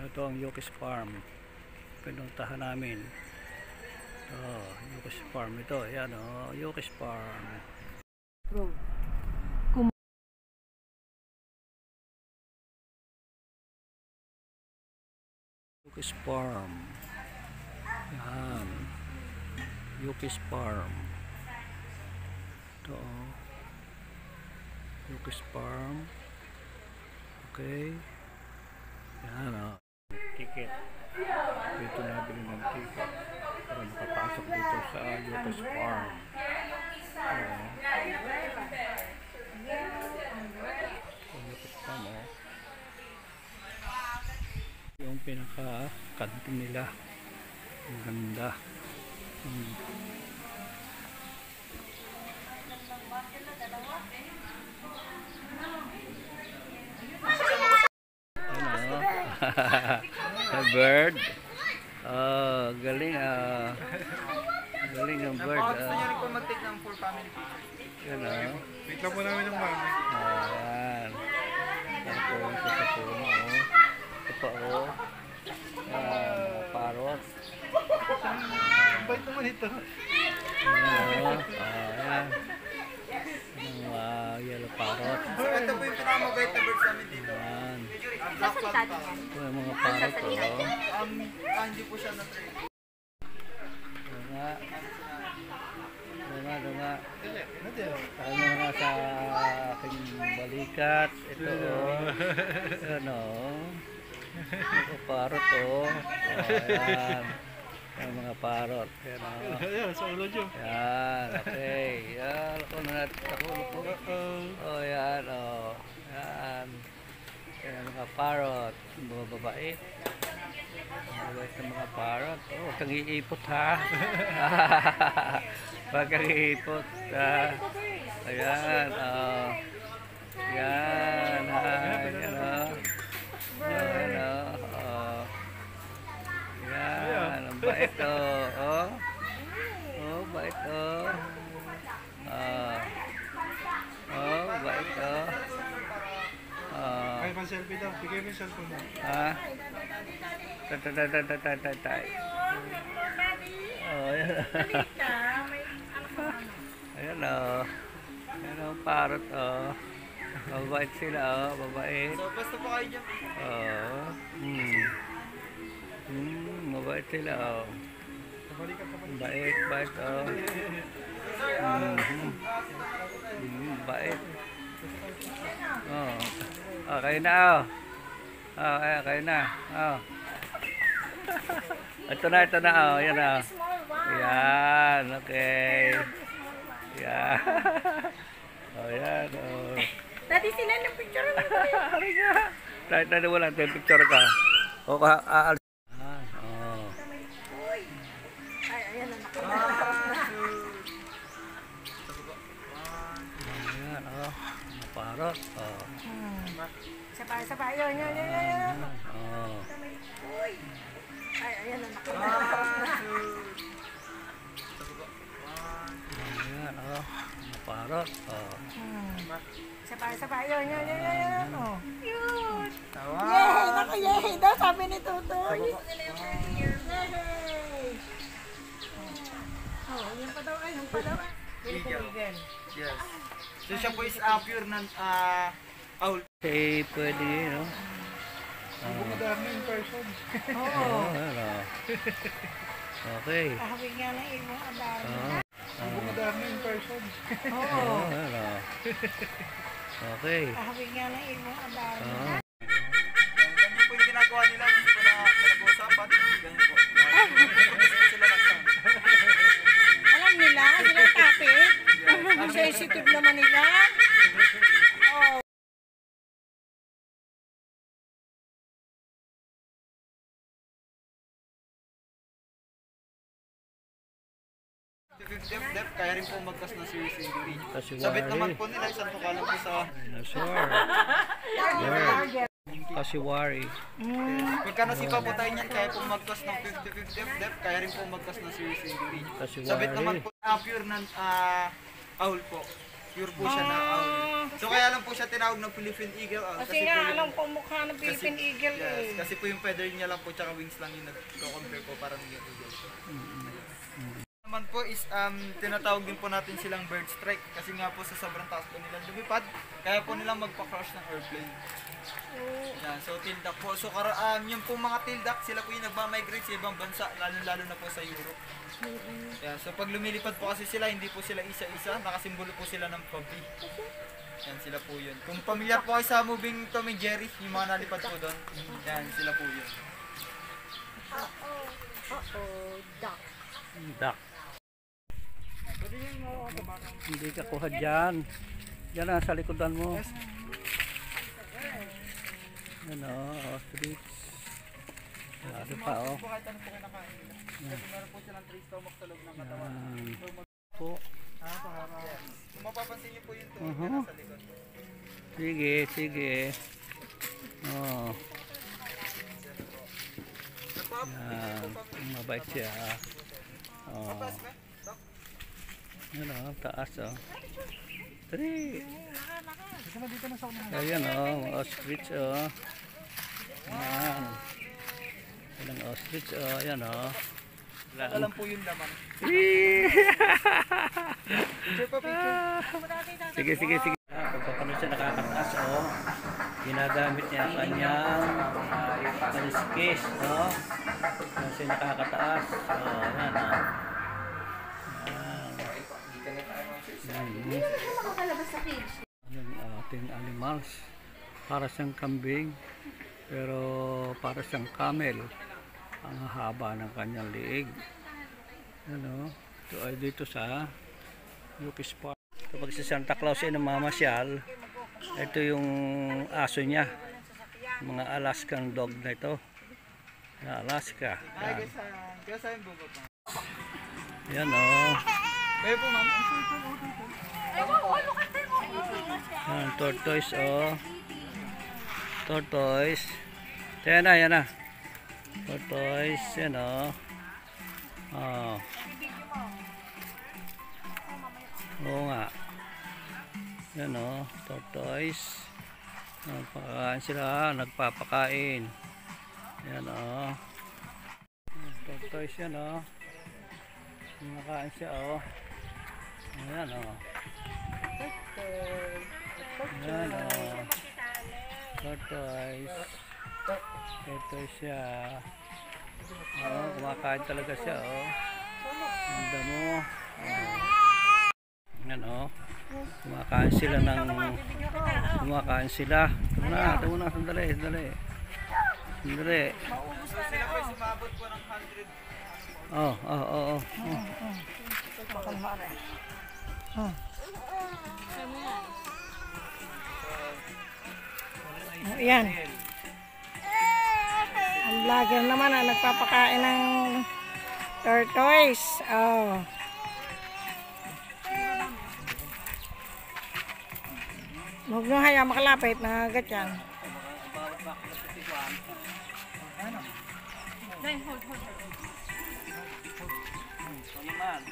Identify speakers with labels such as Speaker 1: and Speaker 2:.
Speaker 1: Ito ang Yukis Farm. Pinuntahan namin. Yukis Farm ito. Ayan o, Yukis Farm. Yukis Farm. Ayan. Yukis Farm. Ito o. Yukis Farm. Okay. Ayan o. Ticket. Dito nabili ng ticket para makapasok dito sa Yukis Farm. Yukis Farm o. Yung pinaka kantin nila. Ang ganda. A bird. Oh, galing galing ang bird.
Speaker 2: Gusto niya rin po mag-take ng full family picture.
Speaker 1: Yan o.
Speaker 2: Wait lang po namin ng mami.
Speaker 1: Ayan. Tapos sa puno. Ito pa o. Mga parot.
Speaker 2: Bait naman ito.
Speaker 1: Ayan o. Ayan. Mga yellow parrot.
Speaker 2: So ito po yung pinakamabait na birds namin dito.
Speaker 1: Ayan.
Speaker 2: Black panther.
Speaker 1: Ito yung mga parrot o.
Speaker 2: Hindi po siya na-train.
Speaker 1: Dunga. Dunga. Ano nga sa aking balikat. Ito o. Ayan o. Ito parrot o. Ayan. Yung mga parrot. Ayan o.
Speaker 2: Ayan, sa ulo dyan.
Speaker 1: Ayan. Okay. Ayan. Ako na natin. O ayan o. Ayan. Ayan mga parrot. Mga babait. Babait ng mga parrot. Oh, huwag kang iipot ha. Huwag kang iipot ha. Ayan o. Ayan ha. Ayan o. Ayan o. Ayan. Ang bait o. Oh, bait o. Bait o.
Speaker 2: Kaya pa-selfie daw. Bigay mo yung cellphone mo.
Speaker 1: Ha? Tay. Oh, ayan. Ayan o. Ayan o, parrot o. Mabait sila o. Mabait.
Speaker 2: So, basta po kayo dyan.
Speaker 1: Oo. Mabait sila o. Bait o. Bait. Oh. Okay na o. Okay na. Oh. Ito na o. Yan o. Yan. Okay. Yan. Oh, yan o.
Speaker 3: Dati sila ng picture mo.
Speaker 1: Hari nga. Kahit na wala tayo picture ka. O ka, aalis.
Speaker 3: Ay, ayan na naku.
Speaker 1: Ayan, o. Mga parot.
Speaker 3: Sabay. Yun. Uy. Ay, ayan na naku.
Speaker 1: Ayan, o. Mga parot.
Speaker 3: Sabay. Yun. Yun.
Speaker 2: Tawa.
Speaker 3: Yay! Naku, yay! Daw sabi ni Tutoy. Yay! Oh, yan pa daw. Vegan.
Speaker 2: Yes. So siya po is pure na owl.
Speaker 1: Okay, pwede yun, no?
Speaker 2: Madami in person.
Speaker 3: Oo.
Speaker 1: Ano? Okay.
Speaker 3: Kahawig nga ng ibong adami.
Speaker 2: Madami in person.
Speaker 3: Oo.
Speaker 1: Ano? Okay.
Speaker 3: Kahawig nga ng ibong adami.
Speaker 2: Ganyan po yung ginagawa nila. Hindi po na pinag-uusapan. Ganyan po. Sila nagsan.
Speaker 3: Alam nila, sila topic. Ang sensitive naman nila. Oh.
Speaker 2: Dep, kaya rin po magkas na serious injury.
Speaker 1: Kasiwari.
Speaker 2: Sabit naman po nila, isang tukalan po sa...
Speaker 1: Dinosaur. Kasiwari.
Speaker 2: Pagka nasipa po tayo niyan, kaya po magkas ng 50-50 dep, kaya rin po magkas na serious injury.
Speaker 1: Kasiwari.
Speaker 2: Sabit naman po, pure na owl po. Pure po siya na owl. So kaya lang po siya tinawag ng Philippine Eagle.
Speaker 3: Kasi nga, alam ko mukha ng Philippine Eagle
Speaker 2: Yes,
Speaker 3: eh.
Speaker 2: kasi po yung feather niya lang po tsaka wings lang yung nag-compare po parang yung eagle. Naman po is tinatawag din po natin silang bird strike kasi nga po sa sobrang taas po nilang lumipad kaya po nilang magpa-crash ng airplane. Yan, so tail duck po. So yung po mga tail duck sila po yung nagmamigrate sa ibang bansa lalo na po sa Europe. Yan, so pag lumilipad po kasi sila hindi po sila isa-isa, nakasimbolo po sila ng pabi. Yan sila po yun. Kung pamilyar po kayo sa moving Tom and Jerry, yung mga nalipad po doon, yan sila po yun.
Speaker 3: Duck.
Speaker 1: Duck. Hindi ka kuha dyan. Yan na, sa likodan mo. Yan o, ostrich. Ano pa o.
Speaker 2: Kahit ano po kinakain nila. Kasi meron po silang 3 stomach sa loob ng katawan.
Speaker 1: Po.
Speaker 2: Kung mapapansin niyo po yung tuwing
Speaker 1: Uh-huh.
Speaker 2: nila sa likod.
Speaker 1: Sige, sige. Oh. Yan. Mabait siya. Oh. Yan o, taas o. Tari. Ayan o, ostrich o. Yan. Ilang ostrich o, ayan o.
Speaker 2: Alam po yung laman. Picture pa, picture.
Speaker 1: Sige, sige, sige. Pag paano siya nakakataas o. Ginagamit niya ang kanyang kaliskis o. Kasi nakakataas. O, yan o. Yung ating animals para siyang kambing pero para siyang camel ang haba ng kanyang liig. Ano? Ito ay dito sa Lucas Park. Kapag si Santa Claus ay namamasyal, ito yung aso niya, mga Alaskan dog na ito, na Alaska. Yan.
Speaker 2: Kaya sa'yo bubo pa.
Speaker 1: Yan o.
Speaker 2: Kayo po ma'am.
Speaker 1: Yan, tortoise oh. Tortoise. Yan na, yan na. Tortoise, yan oh. Oh. Oo nga. Yan oh, tortoise. Nagpapakain sila, nagpapakain. Yan oh. Tortoise yan oh. Nakain siya oh. Ayan oh. Ayan oh. Tortoise. Tortoise siya. Oh, kumakain talaga siya oh. Ganda mo. Ayan oh. Kumakain sila ng kumakain sila. Ito muna, sandali, sandali. Sandali.
Speaker 2: Sila po sumabot po ng 100.
Speaker 1: Oh, oh, oh, oh.
Speaker 3: Ayan. Ang vlogger naman na nagpapakain ng tortoise. Oh. Huwag nyo hayaan makalapit na agad yan.
Speaker 1: Ito naman.